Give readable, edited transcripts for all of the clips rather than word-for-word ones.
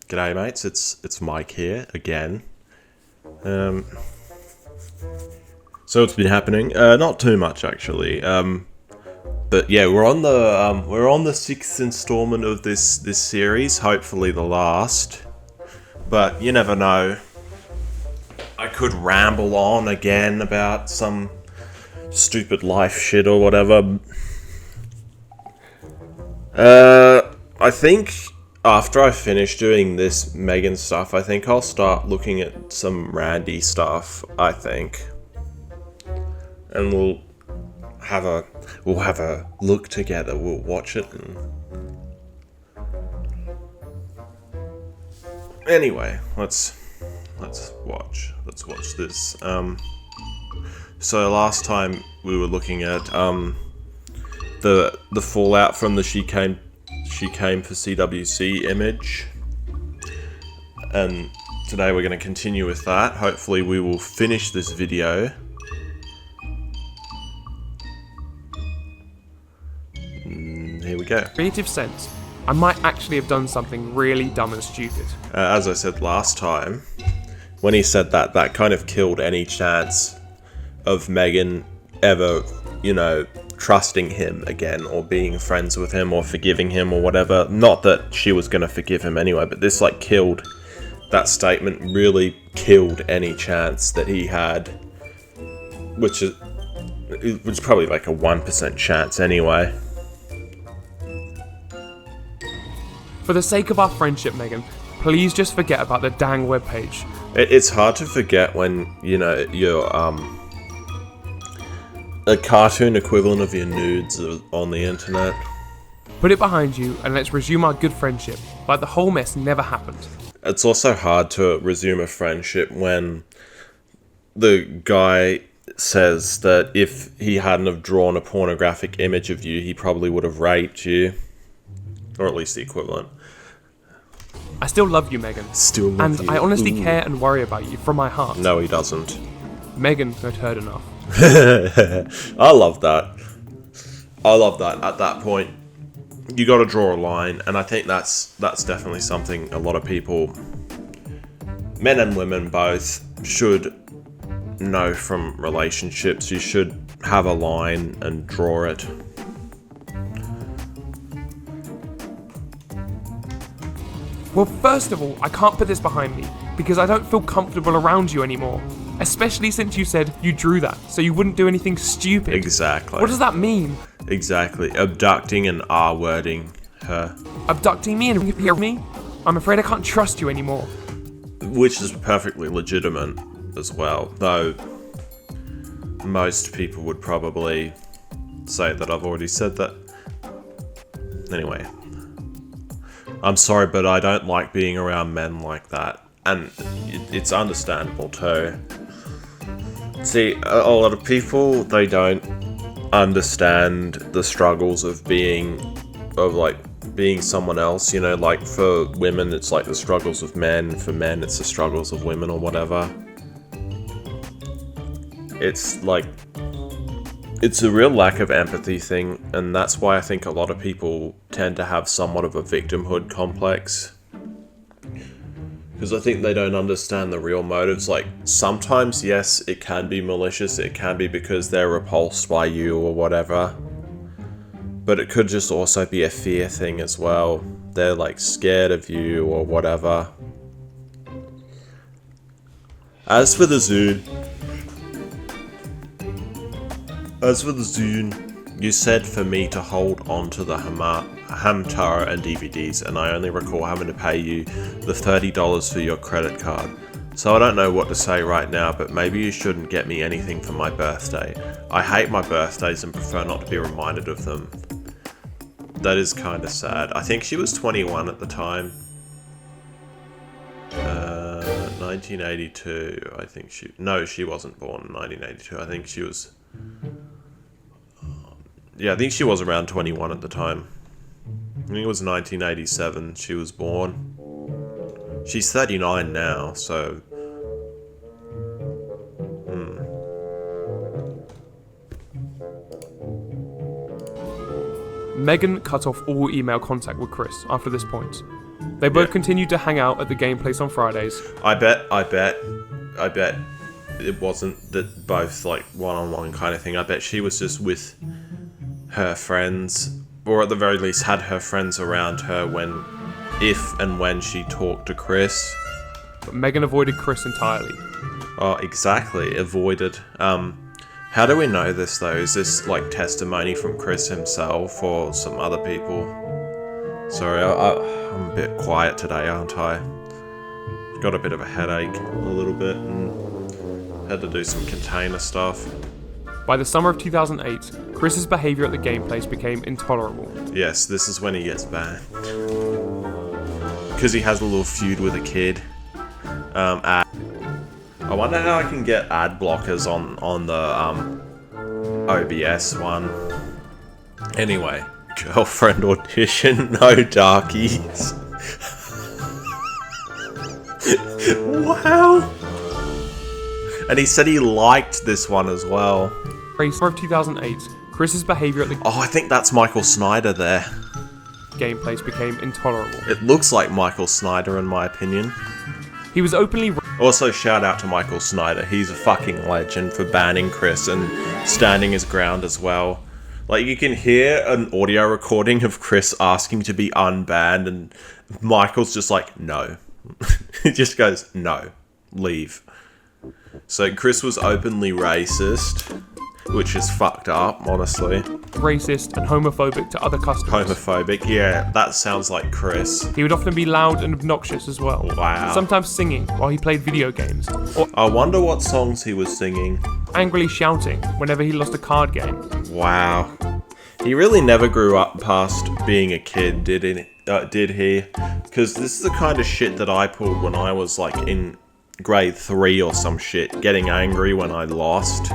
G'day mates, it's Mike here again. So it's been happening, not too much actually. But yeah, we're on the sixth installment of this series, hopefully the last. But you never know. I could ramble on again about some stupid life shit or whatever. I think after I finish doing this Megan stuff, I think I'll start looking at some Randy stuff, I think. And we'll have a look together, we'll watch it and... Anyway, let's watch this. So last time we were looking at the fallout from the She Came for CWC image, and today we're going to continue with that. Hopefully we will finish this video. Here we go. Creative sense, I might actually have done something really dumb and stupid. As I said last time, when he said that kind of killed any chance of Megan ever, trusting him again, or being friends with him, or forgiving him, or whatever. Not that she was going to forgive him anyway, but this, killed... That statement really killed any chance that he had, which was probably a 1% chance anyway. For the sake of our friendship, Megan, please just forget about the dang webpage. It's hard to forget when, you're, a cartoon equivalent of your nudes on the internet. Put it behind you and let's resume our good friendship, like the whole mess never happened. It's also hard to resume a friendship when the guy says that if he hadn't have drawn a pornographic image of you, he probably would have raped you. Or at least the equivalent. I still love you, Megan. Still love you. And I honestly care and worry about you from my heart. No, he doesn't. Megan had heard enough. I love that. At that point, you got to draw a line, and I think that's definitely something a lot of people, men and women both, should know from relationships. You should have a line and draw it. Well, first of all, I can't put this behind me, because I don't feel comfortable around you anymore. Especially since you said you drew that, so you wouldn't do anything stupid. Exactly. What does that mean? Exactly. Abducting and R-wording her. Abducting me and hear me? I'm afraid I can't trust you anymore. Which is perfectly legitimate as well, though most people would probably say that I've already said that. Anyway. I'm sorry, but I don't like being around men like that. And it's understandable too. See, a lot of people, they don't understand the struggles of being someone else, for women it's the struggles of men, for men it's the struggles of women or whatever. It's it's a real lack of empathy thing, and that's why I think a lot of people tend to have somewhat of a victimhood complex. Because I think they don't understand the real motives. Sometimes, yes, it can be malicious, it can be because they're repulsed by you or whatever. But it could just also be a fear thing as well. They're, scared of you or whatever. As for the Zune, you said for me to hold on to the Hamtaro and DVDs, and I only recall having to pay you the $30 for your credit card. So I don't know what to say right now, but maybe you shouldn't get me anything for my birthday. I hate my birthdays and prefer not to be reminded of them. That is kind of sad. I think she was 21 at the time. 1982, I think she... No, she wasn't born in 1982. I think she was... Yeah, I think she was around 21 at the time. I think it was 1987 she was born. She's 39 now, so... Megan cut off all email contact with Chris after this point. They both continued to hang out at the game place on Fridays. I bet it wasn't that both like one-on-one kind of thing. I bet she was just with her friends, or at the very least had her friends around her if and when she talked to Chris. But Megan avoided Chris entirely. Oh, exactly. Avoided. How do we know this, though? Is this, like, testimony from Chris himself or some other people? Sorry, I'm a bit quiet today, aren't I? Got a bit of a headache, a little bit, and had to do some container stuff. By the summer of 2008, Chris's behaviour at the game place became intolerable. Yes, this is when he gets banned. Because he has a little feud with a kid. I wonder how I can get ad blockers on the OBS one. Anyway, girlfriend audition, no darkies. Wow. And he said he liked this one as well. Summer of 2008, Chris's behaviour at the Oh, I think that's Michael Snyder there. game place became intolerable. It looks like Michael Snyder in my opinion. He was openly... Also, shout out to Michael Snyder. He's a fucking legend for banning Chris and standing his ground as well. Like, you can hear an audio recording of Chris asking to be unbanned, and Michael's just like, no. He just goes, no. Leave. So, Chris was openly racist, which is fucked up, honestly. Racist and homophobic to other customers. Homophobic, yeah, that sounds like Chris. He would often be loud and obnoxious as well. Wow. Sometimes singing while he played video games, or I wonder what songs he was singing. angrily shouting whenever he lost a card game. Wow. He really never grew up past being a kid, did he? Because this is the kind of shit that I pulled when I was like in grade 3 or some shit, getting angry when I lost.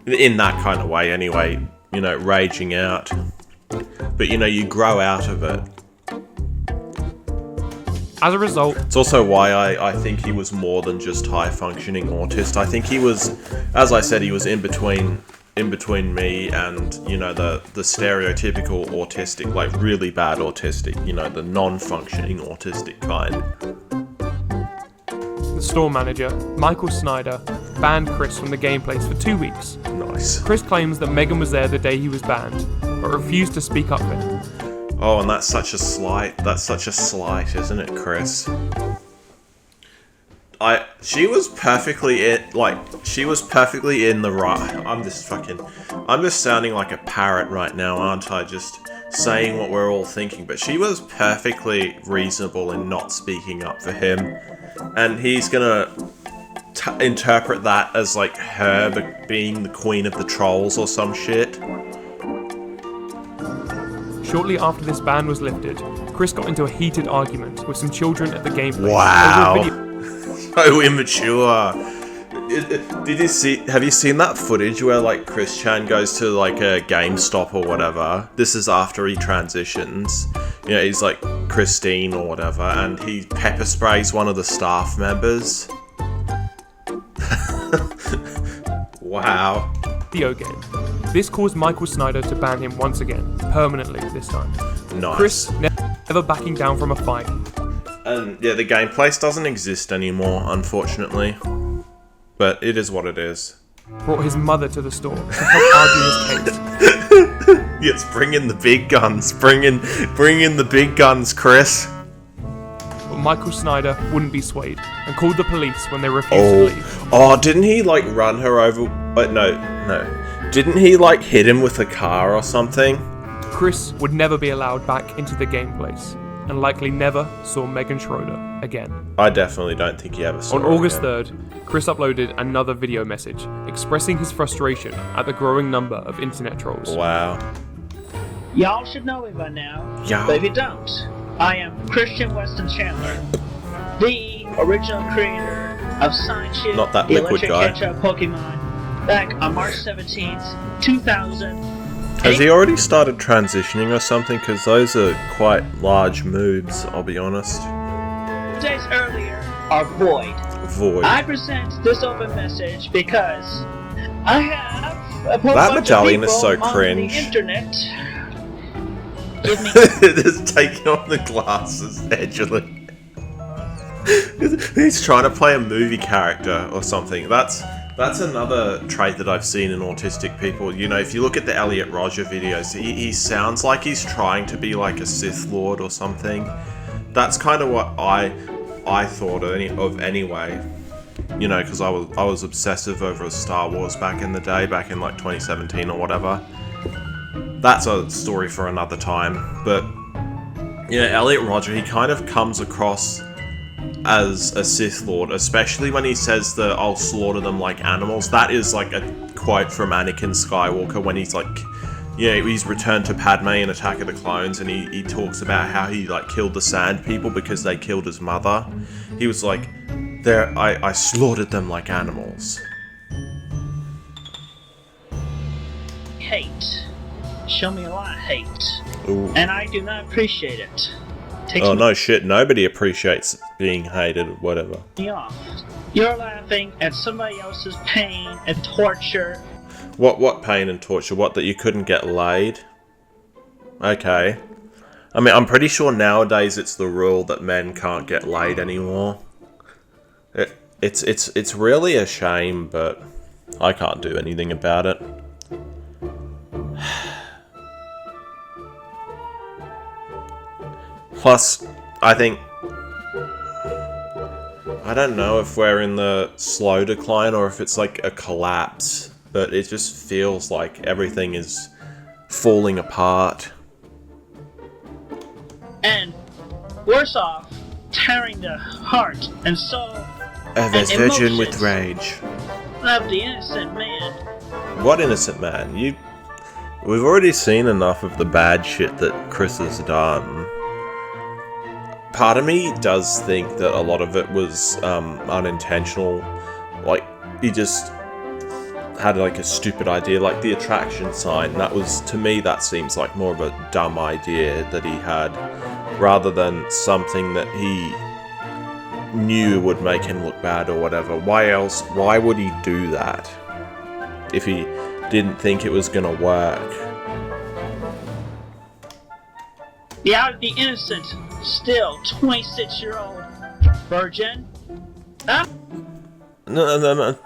In that kind of way anyway, you know, raging out. But you know, you grow out of it. As a result, It's also why I think he was more than just high-functioning autist. I think he was, as I said, he was in between me and, you know, the stereotypical autistic, like really bad autistic, you know, the non-functioning autistic kind. the store manager, Michael Snyder, banned Chris from the game place for 2 weeks. Nice. Chris claims that Megan was there the day he was banned, but refused to speak up for him. Oh, and that's such a slight. That's such a slight, isn't it, Chris? She was perfectly in the right. I'm just sounding like a parrot right now, aren't I? Just saying what we're all thinking. But she was perfectly reasonable in not speaking up for him, and he's gonna interpret that as like her being the queen of the trolls or some shit. Shortly after this ban was lifted, Chris got into a heated argument with some children at the game place. Wow. Over a video- So immature. Have you seen that footage where like Chris Chan goes to like a GameStop or whatever? This is after he transitions. You know, he's like Christine or whatever, and he pepper sprays one of the staff members. Wow. video game. This caused Michael Snyder to ban him once again, permanently this time. Nice. Chris never backing down from a fight. And yeah, the game place doesn't exist anymore, unfortunately. But it is what it is. Brought his mother to the store to help argue his case. Yes, bring in the big guns. Bring in the big guns, Chris. But Michael Snyder wouldn't be swayed and called the police when they refused to leave. Oh, didn't he like run her over? No. Didn't he like hit him with a car or something? Chris would never be allowed back into the game place and likely never saw Megan Schroeder again. I definitely don't think he ever saw her On August again. 3rd, Chris uploaded another video message expressing his frustration at the growing number of internet trolls. Wow. Y'all should know me by now, Yeah. but if you don't, I am Christian Weston Chandler, the original creator of Signshield, Not that the liquid Electric guy. Ketchup Pokemon, back on March 17th, 2000. Has he already started transitioning or something? Because those are quite large moves, I'll be honest. Days earlier are void. Void. I present this open message because I have That medallion is so cringe. The internet give me Just taking off the glasses edgily. He's trying to play a movie character or something. That's another trait that I've seen in autistic people. You know, if you look at the Elliot Rodger videos, he sounds like he's trying to be like a Sith Lord or something. That's kind of what I thought of anyway. You know, because I was obsessive over Star Wars back in the day, back in like 2017 or whatever. That's a story for another time. But yeah, Elliot Rodger, he kind of comes across as a Sith Lord, especially when he says that I'll slaughter them like animals. That is like a quote from Anakin Skywalker when he's like, yeah, he's returned to Padme in Attack of the Clones, and he talks about how he like killed the Sand People because they killed his mother. He was like, I slaughtered them like animals. hate. Show me a lot of hate. Ooh. And I do not appreciate it. Oh no shit, nobody appreciates being hated or whatever. Me off. You're laughing at somebody else's pain and torture. What pain and torture? What, that you couldn't get laid? Okay. I mean, I'm pretty sure nowadays it's the rule that men can't get laid anymore. It's really a shame, but I can't do anything about it. Plus, I think, I don't know if we're in the slow decline or if it's like a collapse, but it just feels like everything is falling apart. And worse off, tearing the heart and soul Of a virgin with rage. of the innocent man. What innocent man? We've already seen enough of the bad shit that Chris has done. Part of me does think that a lot of it was unintentional. Like, he just had like a stupid idea, like the attraction sign. That was, to me, that seems like more of a dumb idea that he had, rather than something that he knew would make him look bad or whatever. Why would he do that if he didn't think it was gonna work? The innocent, still 26-year-old virgin. Huh? No.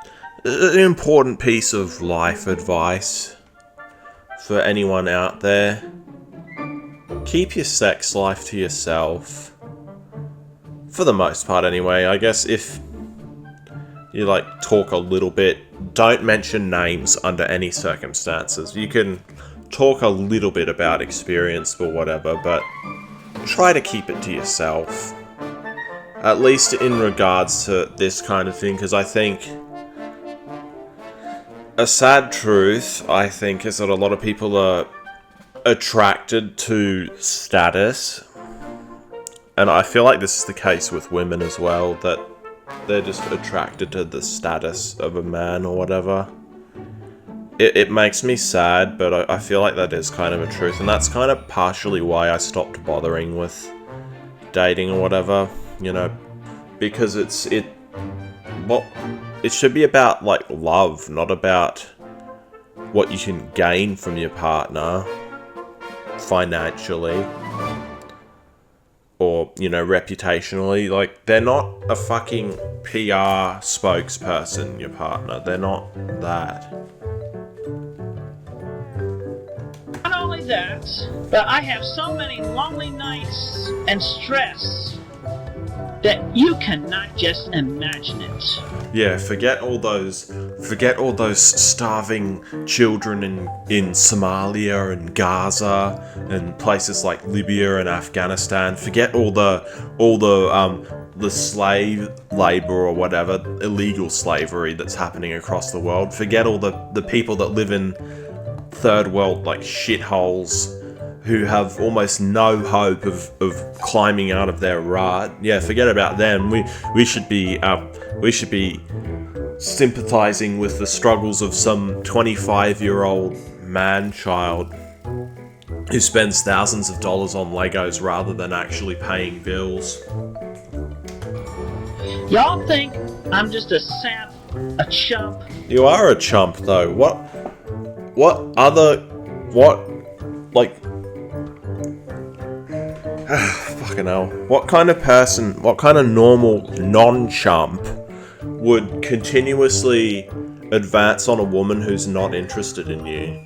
An important piece of life advice for anyone out there. Keep your sex life to yourself. For the most part anyway. I guess if you like talk a little bit, don't mention names under any circumstances. You can talk a little bit about experience or whatever, but try to keep it to yourself. At least in regards to this kind of thing, because I think a sad truth, I think, is that a lot of people are attracted to status. And I feel like this is the case with women as well, that they're just attracted to the status of a man or whatever. It makes me sad, but I feel like that is kind of a truth. And that's kind of partially why I stopped bothering with dating or whatever, you know, because it should be about, like, love, not about what you can gain from your partner financially or, you know, reputationally. Like, they're not a fucking PR spokesperson, your partner. They're not that. Not only that, but I have so many lonely nights and stress that you cannot just imagine it. Yeah, forget all those starving children in Somalia and Gaza and places like Libya and Afghanistan. Forget all the slave labor or whatever, illegal slavery that's happening across the world. Forget all the people that live in third world like shitholes who have almost no hope of climbing out of their rut. Yeah, forget about them. We should be sympathizing with the struggles of some 25-year-old man-child who spends thousands of dollars on Legos rather than actually paying bills. Y'all think I'm just a sap, a chump? You are a chump, though. like, fucking hell. What kind of person, what kind of normal non-chump would continuously advance on a woman who's not interested in you?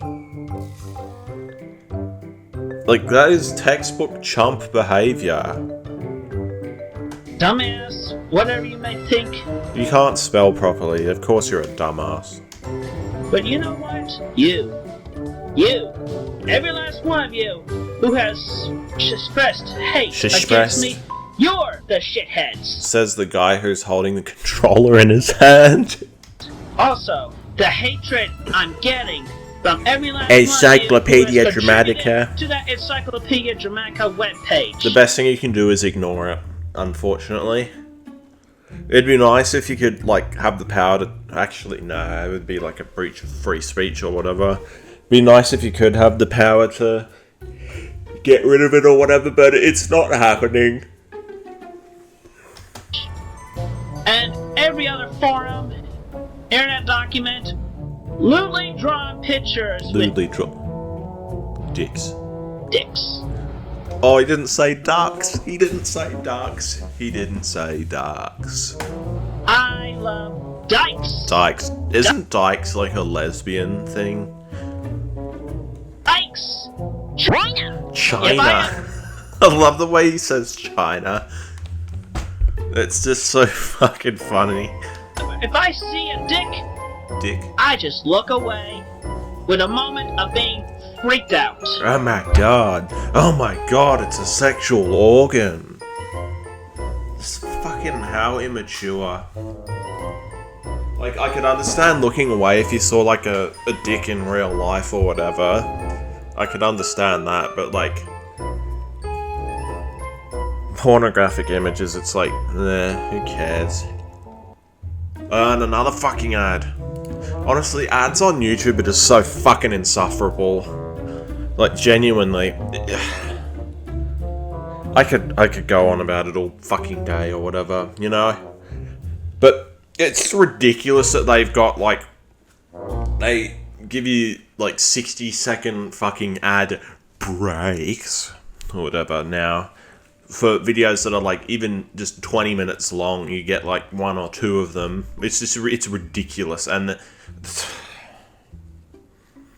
Like, that is textbook chump behavior. Dumbass, whatever you may think. You can't spell properly, of course you're a dumbass. But you know what? You, every last one of you who has expressed hate against me, you're the shitheads. Says the guy who's holding the controller in his hand. Also, the hatred I'm getting from every last Encyclopedia one of you who has Dramatica. contributed to that Encyclopedia Dramatica webpage. The best thing you can do is ignore it, unfortunately. It'd be nice if you could, like, have the power to... Actually, no, it would be like a breach of free speech or whatever. It'd be nice if you could have the power to get rid of it or whatever, but it's not happening. And every other forum, internet document, lewdly drawn pictures Lewdly dicks. with dicks. Oh, he didn't say ducks. He didn't say ducks. He didn't say ducks. I love dykes. Dykes. Isn't dykes like a lesbian thing? Dykes. China. China. I love the way he says China. It's just so fucking funny. If I see a dick, I just look away with a moment of being freaked out. Oh my god. Oh my god, it's a sexual organ. It's fucking how immature. Like, I could understand looking away if you saw, like, a dick in real life or whatever. I could understand that, but, like... pornographic images, it's like, who cares? And another fucking ad. Honestly, ads on YouTube are just so fucking insufferable. Like, genuinely. I could go on about it all fucking day or whatever, you know? But it's ridiculous that they've got, like... They give you, like, 60-second fucking ad breaks or whatever now. For videos that are, like, even just 20 minutes long, you get, like, one or two of them. It's just, it's ridiculous. And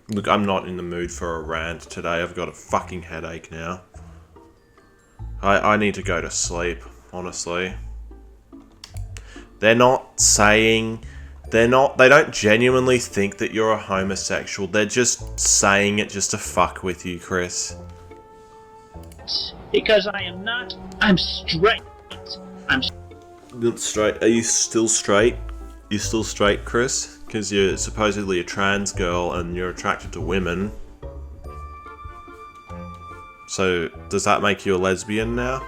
look, I'm not in the mood for a rant today. I've got a fucking headache now. I need to go to sleep, honestly. They're not saying... They don't genuinely think that you're a homosexual. They're just saying it just to fuck with you, Chris. Because I am not. I'm straight. I'm straight. Are you still straight? You still straight, Chris? Because you're supposedly a trans girl and you're attracted to women. So, does that make you a lesbian now?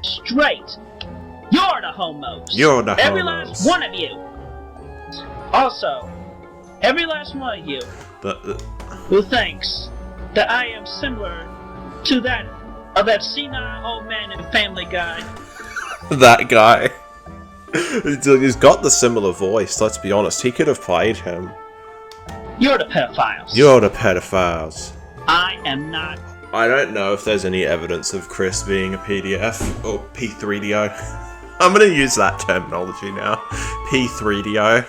straight. You're the homos. You're the Every homos. last one of you. Also, every last one of you who thinks that I am similar to that of that senile old man in Family Guy. That guy. He's got the similar voice, let's be honest. He could have played him. You're the pedophiles. You're the pedophiles. I am not. I don't know if there's any evidence of Chris being a PDF or P3DO. I'm gonna use that terminology now. P3DO.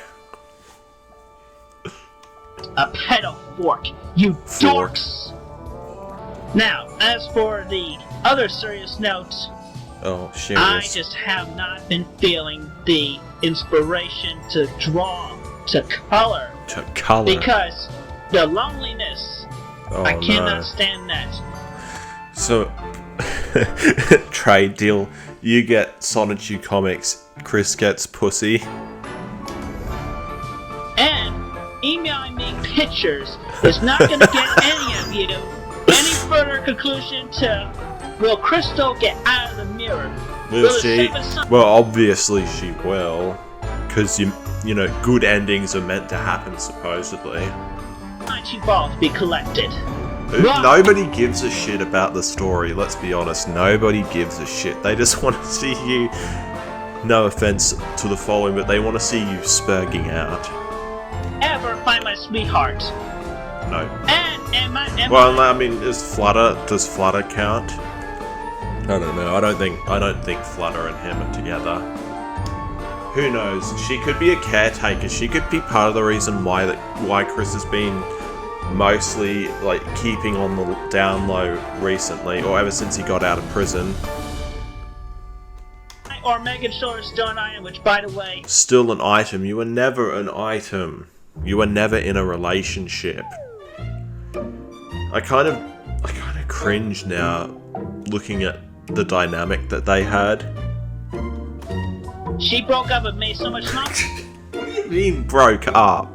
A pedo fork, you Fork. dorks! Now, as for the other serious notes, Oh, I serious. just have not been feeling the inspiration to draw, to color, To color. because the loneliness, Oh, I cannot no. stand that. So, trade deal. You get Sonichu Comics, Chris gets pussy. And emailing me pictures is not going to get any of you any further conclusion to will Crystal get out of the mirror? Will it she? save us some Well, obviously she will. Because, you know, good endings are meant to happen, supposedly. time to both be collected? Right. Nobody gives a shit about the story, let's be honest. Nobody gives a shit. They just want to see you, no offense to the following, but they want to see you spurging out. Ever find my sweetheart? No. And Well, I mean, does Flutter count? I don't know. I don't think Flutter and him are together. Who knows? She could be a caretaker. She could be part of the reason why Chris has been mostly like keeping on the down low recently, or ever since he got out of prison. Or Megan Shore is still an item, which, by the way, still an item. You were never an item. You were never in a relationship. I kind of cringe now looking at the dynamic that they had. She broke up and made so much money. What do you mean broke up?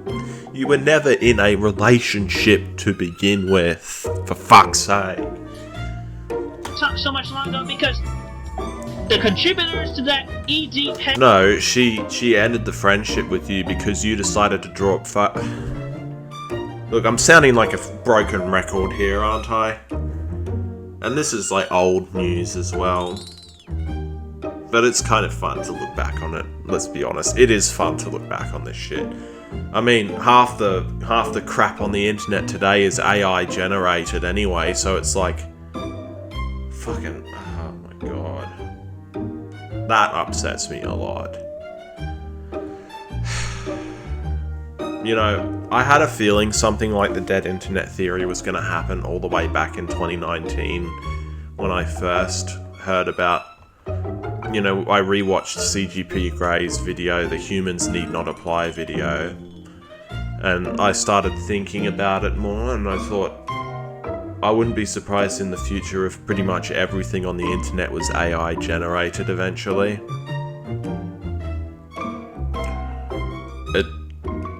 You were never in a relationship to begin with, for fuck's sake. So much longer because the contributors to that ED... No, she ended the friendship with you because you decided to draw up Look, I'm sounding like a broken record here, aren't I? And this is like old news as well. But it's kind of fun to look back on it, let's be honest. It is fun to look back on this shit. I mean, half the crap on the internet today is AI generated anyway, so it's like... Fucking... Oh my god. That upsets me a lot. You know, I had a feeling something like the dead internet theory was going to happen all the way back in 2019 when I first heard about, you know, I rewatched CGP Grey's video, the Humans Need Not Apply video, and I started thinking about it more, and I thought, I wouldn't be surprised in the future if pretty much everything on the internet was AI generated eventually.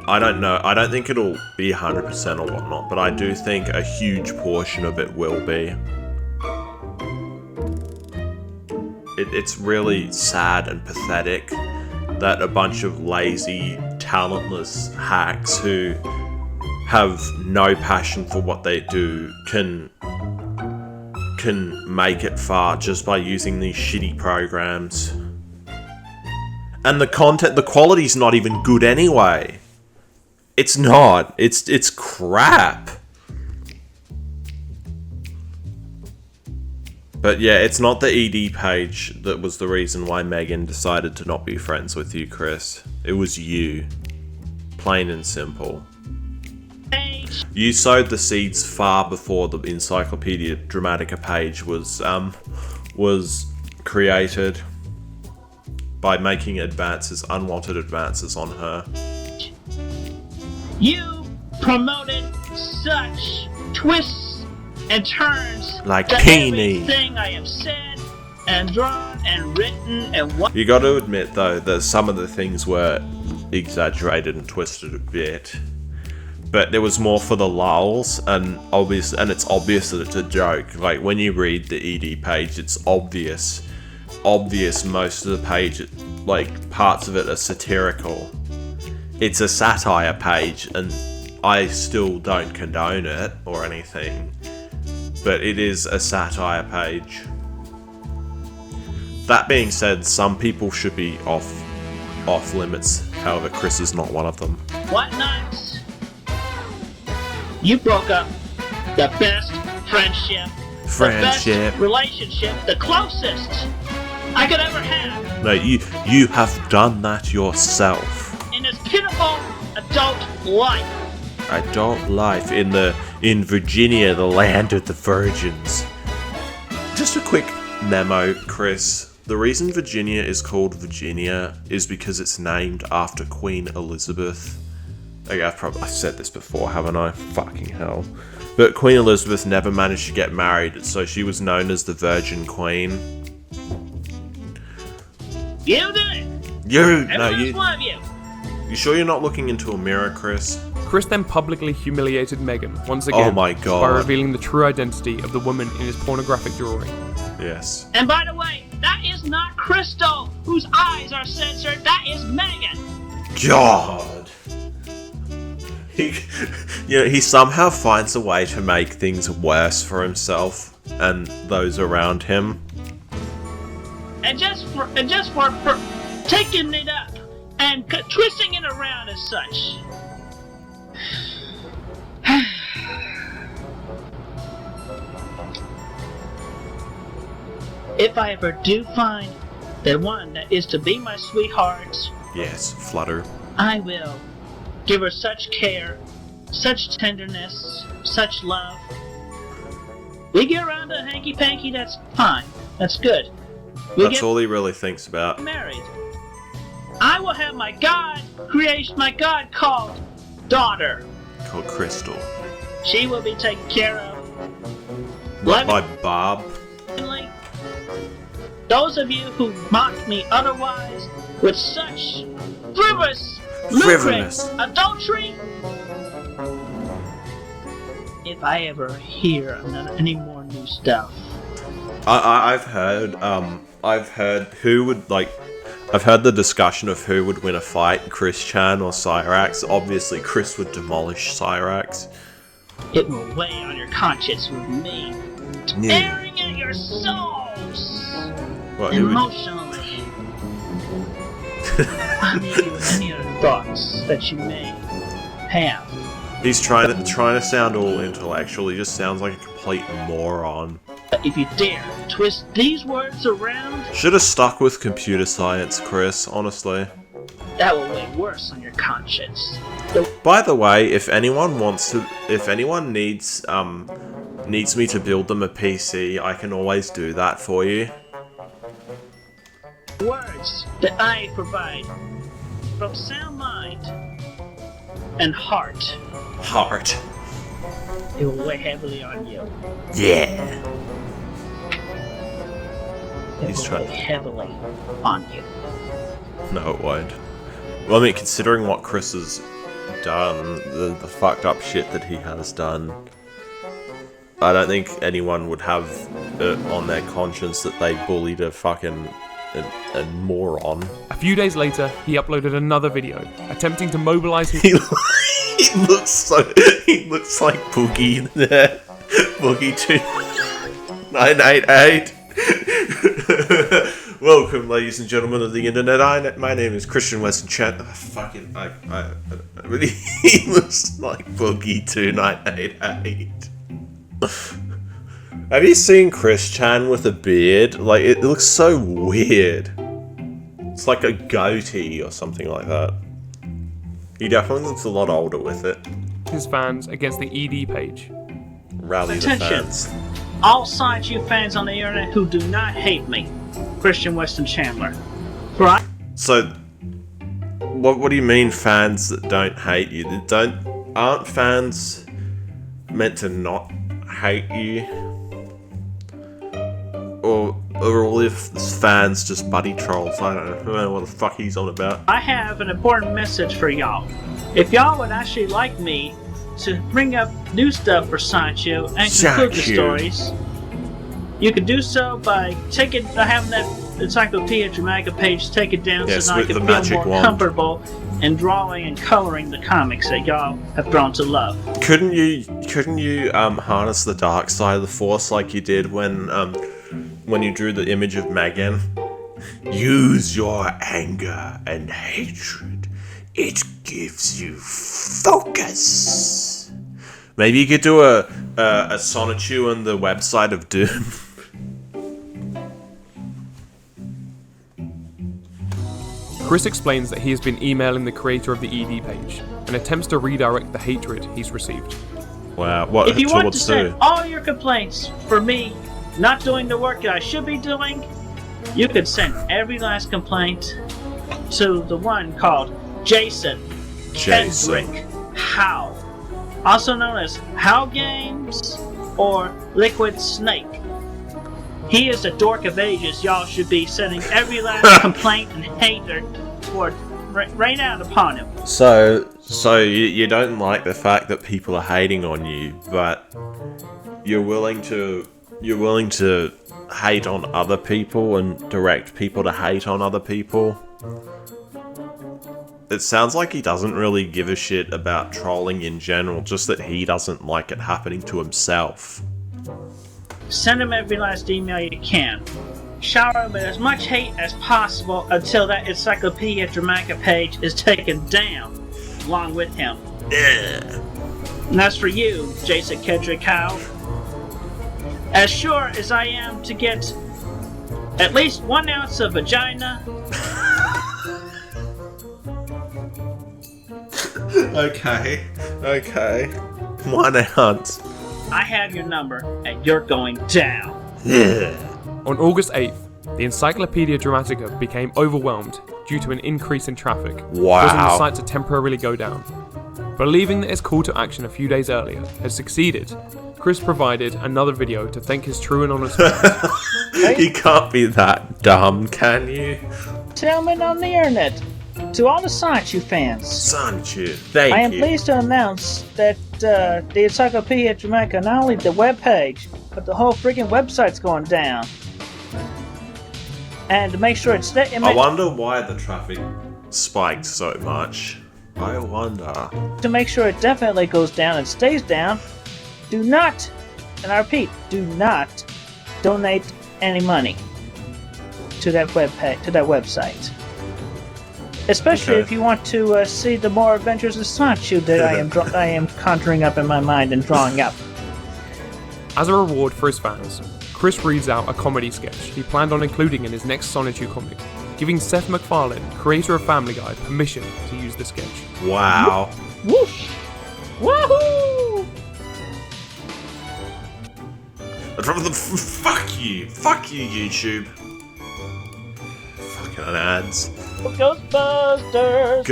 I don't know, I don't think it'll be 100% or whatnot, but I do think a huge portion of it will be. It's really sad and pathetic that a bunch of lazy, talentless hacks who have no passion for what they do can make it far just by using these shitty programs. And the quality's not even good anyway. It's not. It's crap. But yeah, it's not the ED page that was the reason why Megan decided to not be friends with you, Chris. It was you. Plain and simple. You sowed the seeds far before the Encyclopedia Dramatica page was created by making unwanted advances on her. You promoted such twists and turns like to Keene. Everything I have said and drawn and written and what. You got to admit though that some of the things were exaggerated and twisted a bit, but there was more for the lulz, and it's obvious that it's a joke. Like when you read the ED page, it's obvious. Most of the page, like parts of it are satirical. It's a satire page, and I still don't condone it or anything, but it is a satire page. That being said, some people should be off limits. However, Chris is not one of them. What night? You broke up the best friendship, the best relationship, the closest I could ever have. No, you have done that yourself. In this pitiful adult life. Adult life in Virginia, the land of the virgins. Just a quick memo, Chris. The reason Virginia is called Virginia is because it's named after Queen Elizabeth. Okay, I've said this before, haven't I? Fucking hell. But Queen Elizabeth never managed to get married, so she was known as the Virgin Queen. You did it! One of you! You sure you're not looking into a mirror, Chris? Chris then publicly humiliated Megan once again oh my God. by revealing the true identity of the woman in his pornographic drawing. Yes. And by the way, that is not Crystal, whose eyes are censored. That is Megan. God. He somehow finds a way to make things worse for himself and those around him. And just for taking it up and twisting it around as such. if I ever do find the one that is to be my sweetheart, yes, Flutter, I will give her such care, such tenderness, such love. We get around to hanky-panky, that's fine. That's good. That's all he really thinks about. Married. I will have my God-called daughter. Called Crystal. She will be taken care of. What, by Bob? Those of you who mocked me otherwise with such frivolous, lucrative adultery, if I ever hear any more new stuff. I've heard who would I've heard the discussion of who would win a fight, Chris Chan or Cyrax. Obviously, Chris would demolish Cyrax. It will weigh on your conscience with me, tearing at your souls emotionally. I may give you any other thoughts that you may have. He's trying to sound all intellectual. He just sounds like a complete moron. But if you dare twist these words around, should have stuck with computer science, Chris. Honestly, that will weigh worse on your conscience. By the way, if anyone needs me to build them a PC, I can always do that for you. Words that I provide from sound mind and heart. It will weigh heavily on you. Yeah. He's trying heavily on you. No, it won't. Well, I mean, considering what Chris has done, the fucked up shit that he has done, I don't think anyone would have it on their conscience that they bullied a fucking a moron. A few days later, he uploaded another video, attempting to mobilize his... He looks like Boogie there. Boogie 2988. Welcome, ladies and gentlemen of the internet. My name is Christian Weston Chan. Really, he looks like Boogie 2988. Have you seen Chris Chan with a beard? Like, it looks so weird. It's like a goatee or something like that. He definitely looks a lot older with it. His fans against the ED page. Rally the fans. All SciChu fans on the internet who do not hate me, Christian Weston Chandler. So, what do you mean fans that don't hate you? Aren't fans meant to not hate you? Or all if fans just buddy trolls? I don't know what the fuck he's on about. I have an important message for y'all. If y'all would actually like me to bring up new stuff for SciChu and conclude the stories, you can do so by having that Encyclopedia Dramatica page take it down, so I can feel more comfortable in drawing and coloring the comics that y'all have grown to love. Couldn't you harness the dark side of the Force like you did when you drew the image of Megan? Use your anger and hatred. It gives you focus. Maybe you could do a SoniChu on the website of Doom. Chris explains that he has been emailing the creator of the ED page and attempts to redirect the hatred he's received. Wow, what? If you want to send all your complaints for me not doing the work that I should be doing, you could send every last complaint to the one called Jason Kendrick Howe, also known as Howe Games or Liquid Snake. He is the dork of ages. Y'all should be sending every last complaint and hatred toward right out upon him. So you don't like the fact that people are hating on you, but you're willing to hate on other people and direct people to hate on other people. It sounds like he doesn't really give a shit about trolling in general, just that he doesn't like it happening to himself. Send him every last email you can. Shower him with as much hate as possible until that Encyclopedia Dramatica page is taken down, along with him. And that's for you, Jason Kendrick Howe. As sure as I am to get At least 1 ounce of vagina. Okay. 1 ounce. I have your number, and you're going down. Yeah. On August 8th, the Encyclopedia Dramatica became overwhelmed due to an increase in traffic, causing the site to temporarily go down. Believing that his call to action a few days earlier had succeeded, Chris provided another video to thank his true and honest fans. You can't be that dumb, can you? Gentlemen on the internet, to all the Sanchu fans, Sanchu, thank you. I am pleased to announce that the Encyclopedia Dramatica, not only the webpage, but the whole freaking website's going down. And to make sure it's... I wonder why the traffic spiked so much. I wonder. To make sure it definitely goes down and stays down, do not, and I repeat, do not donate any money to that website. Especially if you want to see the more adventures of Sanchu that I am conjuring up in my mind and drawing up. As a reward for his fans, Chris reads out a comedy sketch he planned on including in his next Sonichu comic, giving Seth MacFarlane, creator of Family Guy, permission to use the sketch. Wow. Whoosh! Woohoo! Fuck you, YouTube. Fucking ads. Ghostbusters!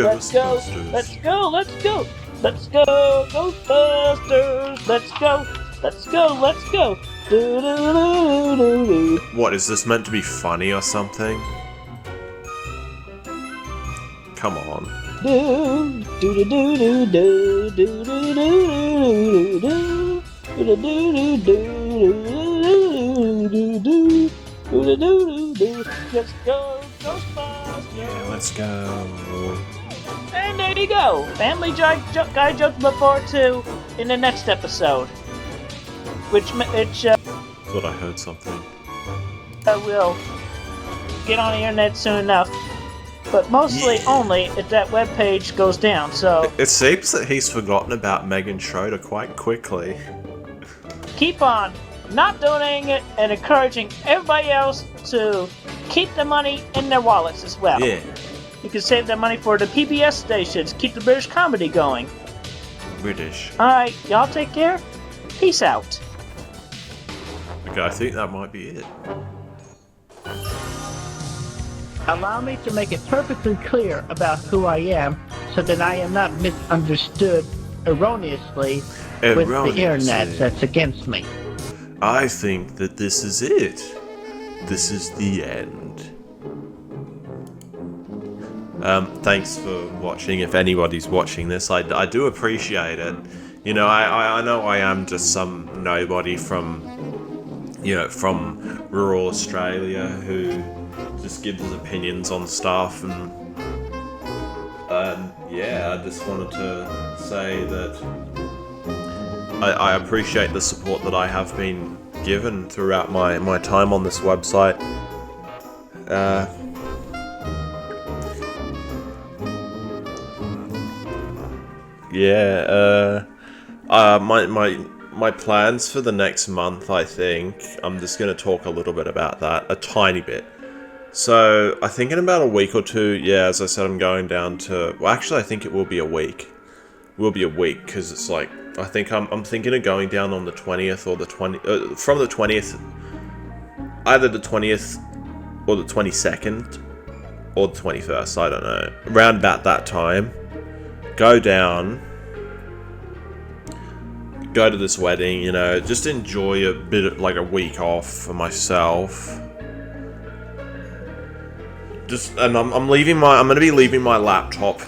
Let's go! Let's go! Let's go! Let's go! Ghostbusters! Let's go! Let's go! Let's go! Do-do-do-do-do-do. What, is this meant to be funny or something? Come on. Do do do do do do do do do do do do. Let's go, Ghostbusters! Yeah, let's go. And there you go. Family Guy joke to look forward to in the next episode. Which Thought I heard something. I will get on the internet soon enough. But mostly only if that webpage goes down, so... It seems that he's forgotten about Megan Schroeder quite quickly. Keep on not donating it and encouraging everybody else to keep the money in their wallets as well. Yeah. You can save that money for the PBS stations, keep the British comedy going. British. Alright, y'all take care. Peace out. Okay, I think that might be it. Allow me to make it perfectly clear about who I am so that I am not misunderstood erroneously with the internet that's against me. I think that this is it. This is the end. Thanks for watching. If anybody's watching this, I do appreciate it. You know, I know I am just some nobody from rural Australia who just gives his opinions on stuff, and yeah, I just wanted to say that I appreciate the support that I have been given throughout my time on this website. My plans for the next month, I think, I'm just going to talk a little bit about that, a tiny bit. So, I think in about a week or two, yeah, as I said, I'm going down to... Well, actually, I think it will be a week. It will be a week, because it's like... I think I'm thinking of going down on the 20th or the 20th... from the 20th... Either the 20th or the 22nd or the 21st, I don't know. Around about that time. Go down... Go to this wedding, you know, just enjoy a bit of, like, a week off for myself. And I'm going to be leaving my laptop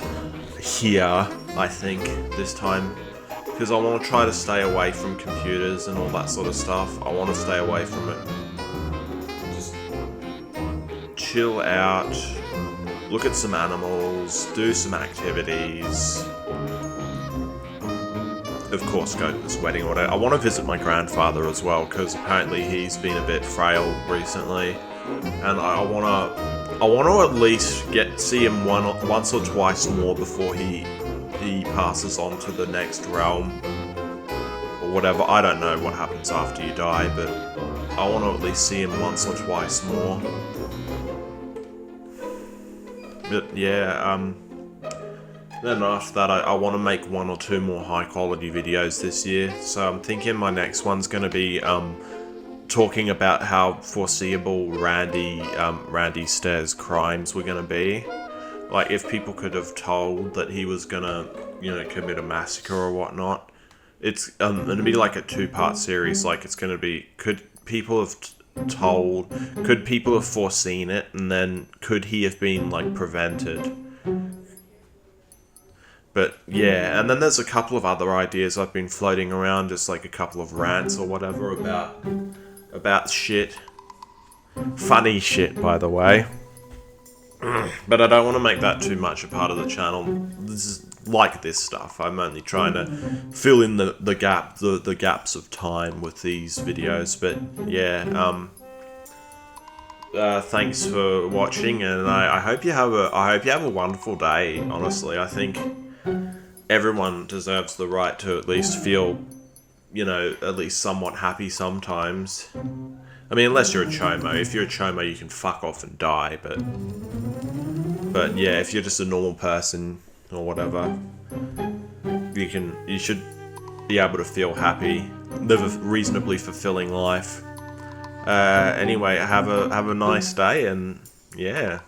here, I think, this time. Because I want to try to stay away from computers and all that sort of stuff. I want to stay away from it. Just chill out, look at some animals, do some activities. Of course, go to this wedding or whatever. I want to visit my grandfather as well, because apparently he's been a bit frail recently. And I want to at least see him once or twice more before he passes on to the next realm or whatever. I don't know what happens after you die, but I want to at least see him once or twice more. But yeah, then after that, I want to make 1 or 2 more high quality videos this year. So I'm thinking my next one's going to be talking about how foreseeable Randy Stair's crimes were going to be. Like, if people could have told that he was going to, you know, commit a massacre or whatnot. It's going to be like a 2-part series. Like, it's going to be, could people have could people have foreseen it, and then could he have been, like, prevented? But yeah, and then there's a couple of other ideas I've been floating around, just like a couple of rants or whatever about shit. Funny shit, by the way. But I don't want to make that too much a part of the channel. This is like this stuff. I'm only trying to fill in the gaps of time with these videos. But yeah, thanks for watching, and I hope you have a wonderful day. Honestly, I think everyone deserves the right to at least feel, you know, at least somewhat happy sometimes. I mean, unless you're a chomo. If you're a chomo, you can fuck off and die, but yeah, if you're just a normal person or whatever, you should be able to feel happy, live a reasonably fulfilling life. Anyway, have a nice day, and yeah.